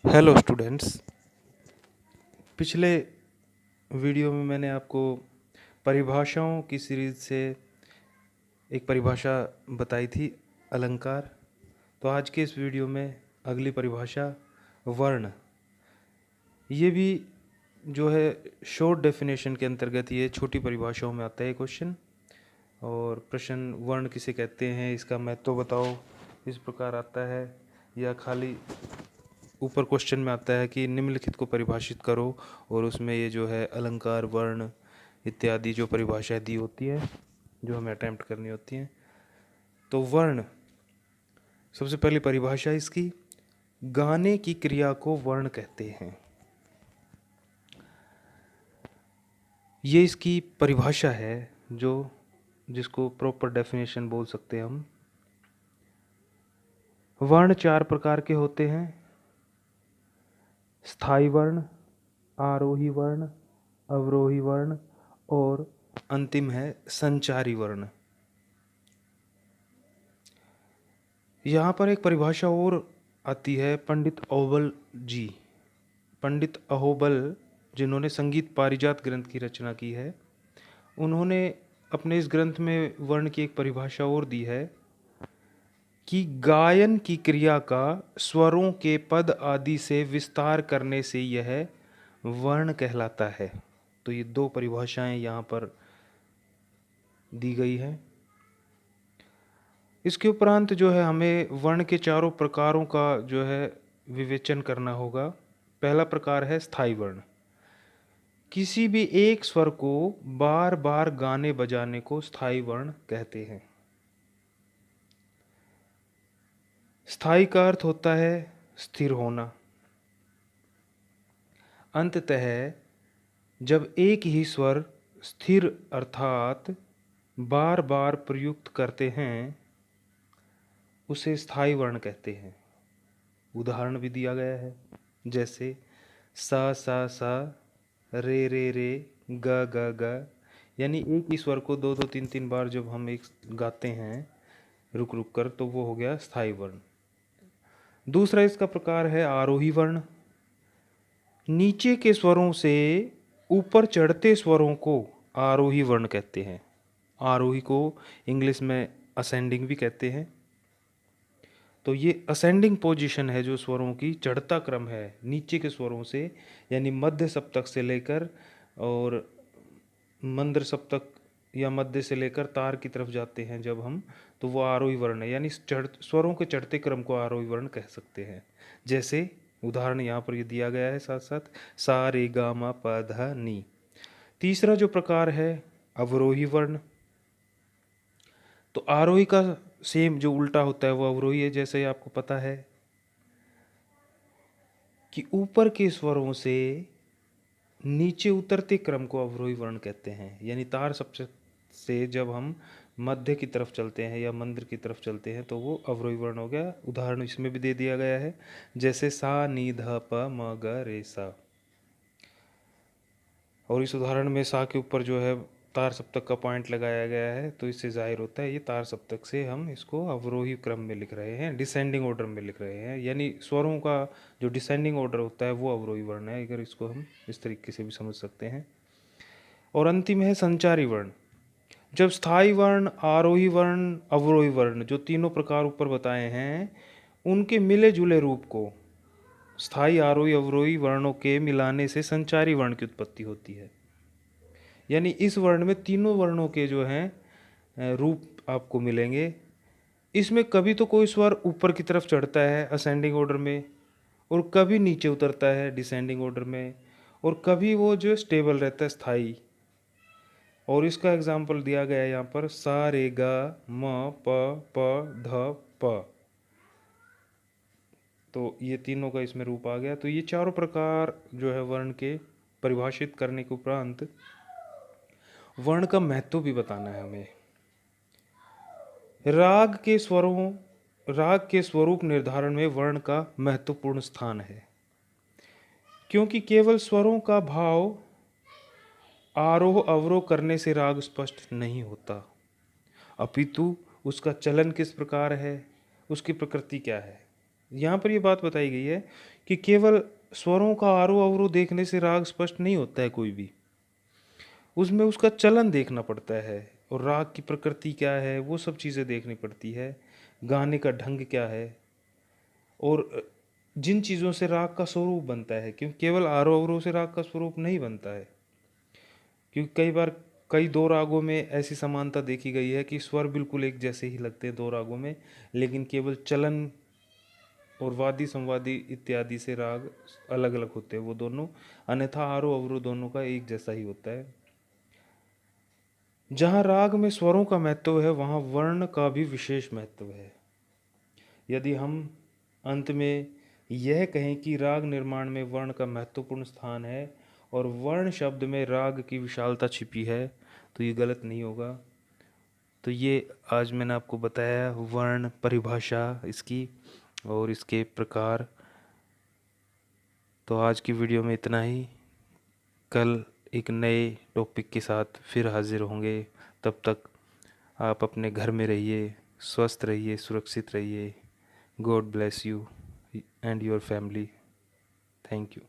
Hello students. पिछले video में मैंने आपको परिभाषाओं की सीरीज़ से एक परिभाषा बताई थी, अलंकार। तो आज के इस वीडियो में अगली परिभाषा वर्ण। ये भी जो है शॉर्ट डेफिनेशन के अंतर्गत ये छोटी परिभाषाओं में आता है क्वेश्चन। और प्रश्न वर्ण किसे कहते हैं, इसका महत्व बताओ, इस प्रकार आता है। या खाली ऊपर क्वेश्चन में आता है कि निम्नलिखित को परिभाषित करो, और उसमें ये जो है अलंकार, वर्ण इत्यादि जो परिभाषाएं दी होती है जो हमें अटेम्प्ट करनी होती हैं। तो वर्ण, सबसे पहली परिभाषा इसकी, गाने की क्रिया को वर्ण कहते हैं। ये इसकी परिभाषा है जिसको प्रॉपर डेफिनेशन बोल सकते हैं हम। वर्ण चार प्रकार के होते हैं: स्थाई वर्ण, आरोही वर्ण, अवरोही वर्ण और अंतिम है संचारी वर्ण। यहाँ पर एक परिभाषा और आती है पंडित अहोबल, जिन्होंने संगीत पारिजात ग्रंथ की रचना की है। उन्होंने अपने इस ग्रंथ में वर्ण की एक परिभाषा और दी है कि गायन की क्रिया का स्वरों के पद आदि से विस्तार करने से यह वर्ण कहलाता है। तो ये दो परिभाषाएं यहाँ पर दी गई है। इसके उपरांत जो है हमें वर्ण के चारों प्रकारों का जो है विवेचन करना होगा। पहला प्रकार है स्थाई वर्ण। किसी भी एक स्वर को बार बार गाने बजाने को स्थाई वर्ण कहते हैं। स्थाई का अर्थ होता है स्थिर होना। अंततः जब एक ही स्वर स्थिर अर्थात बार बार प्रयुक्त करते हैं उसे स्थाई वर्ण कहते हैं। उदाहरण भी दिया गया है, जैसे सा सा सा, रे रे रे, ग ग ग। यानी एक ही स्वर को दो दो तीन तीन बार जब हम एक गाते हैं रुक रुक कर, तो वो हो गया स्थाई वर्ण। दूसरा इसका प्रकार है आरोही वर्ण। नीचे के स्वरों से ऊपर चढ़ते स्वरों को आरोही वर्ण कहते हैं। आरोही को इंग्लिश में असेंडिंग भी कहते हैं। तो ये असेंडिंग पोजीशन है, जो स्वरों की चढ़ता क्रम है नीचे के स्वरों से, यानी मध्य सप्तक से लेकर और मंद्र सप्तक या मध्य से लेकर तार की तरफ जाते हैं जब हम, तो वो आरोही वर्ण है। यानी स्वरों के चढ़ते क्रम को आरोही वर्ण कह सकते हैं। जैसे उदाहरण यहाँ पर ये दिया गया है साथ साथ, सा रे गा मा पा धा नी। तीसरा जो प्रकार है अवरोही वर्ण। तो आरोही का सेम जो उल्टा होता है वो अवरोही है। जैसे आपको पता है कि ऊपर के स्वरों से नीचे उतरते क्रम को अवरोही वर्ण कहते हैं। यानी तार सप्तक से जब हम मध्य की तरफ चलते हैं या मंद्र की तरफ चलते हैं तो वो अवरोही वर्ण हो गया। उदाहरण इसमें भी दे दिया गया है, जैसे सा नी ध प म ग रे सा। और इस उदाहरण में सा के ऊपर जो है तार सप्तक का पॉइंट लगाया गया है, तो इससे जाहिर होता है ये तार सप्तक से हम इसको अवरोही क्रम में लिख रहे हैं, डिसेंडिंग ऑर्डर में लिख रहे हैं। यानी स्वरों का जो डिसेंडिंग ऑर्डर होता है वो अवरोही वर्ण है, अगर इसको हम इस तरीके से भी समझ सकते हैं। और अंतिम है संचारी वर्ण। जब स्थाई वर्ण, आरोही वर्ण, अवरोही वर्ण जो तीनों प्रकार ऊपर बताए हैं, उनके मिले जुले रूप को स्थाई, आरोही, अवरोही वर्णों के मिलाने से संचारी वर्ण की उत्पत्ति होती है। यानी इस वर्ण में तीनों वर्णों के जो हैं रूप आपको मिलेंगे। इसमें कभी तो कोई स्वर ऊपर की तरफ चढ़ता है असेंडिंग ऑर्डर में, और कभी नीचे उतरता है डिसेंडिंग ऑर्डर में, और कभी वो जो स्टेबल रहता है स्थाई। और इसका एग्जाम्पल दिया गया है यहाँ पर, सा रे गा म प ध प। तो ये तीनों का इसमें रूप आ गया। तो ये चारों प्रकार जो है वर्ण के परिभाषित करने के उपरांत वर्ण का महत्व भी बताना है हमें। राग के स्वरूप निर्धारण में वर्ण का महत्वपूर्ण स्थान है, क्योंकि केवल स्वरों का भाव आरोह अवरोह करने से राग स्पष्ट नहीं होता, अपितु उसका चलन किस प्रकार है, उसकी प्रकृति क्या है, यहाँ पर ये बात बताई गई है कि केवल स्वरों का आरोह अवरोह देखने से राग स्पष्ट नहीं होता है कोई भी, उसमें उसका चलन देखना पड़ता है, और राग की प्रकृति क्या है वो सब चीज़ें देखनी पड़ती है, गाने का ढंग क्या है, और जिन चीज़ों से राग का स्वरूप बनता है, क्योंकि केवल आरोह अवरोह से राग का स्वरूप नहीं बनता है। क्योंकि कई बार कई दो रागों में ऐसी समानता देखी गई है कि स्वर बिल्कुल एक जैसे ही लगते हैं दो रागों में, लेकिन केवल चलन और वादी संवादी इत्यादि से राग अलग अलग होते हैं वो दोनों, अन्यथा आरोह अवरोह दोनों का एक जैसा ही होता है। जहाँ राग में स्वरों का महत्व है वहाँ वर्ण का भी विशेष महत्व है। यदि हम अंत में यह कहें कि राग निर्माण में वर्ण का महत्वपूर्ण स्थान है और वर्ण शब्द में राग की विशालता छिपी है, तो ये गलत नहीं होगा। तो ये आज मैंने आपको बताया वर्ण परिभाषा इसकी और इसके प्रकार। तो आज की वीडियो में इतना ही। कल एक नए टॉपिक के साथ फिर हाजिर होंगे। तब तक आप अपने घर में रहिए, स्वस्थ रहिए, सुरक्षित रहिए। God bless you and your family. Thank you.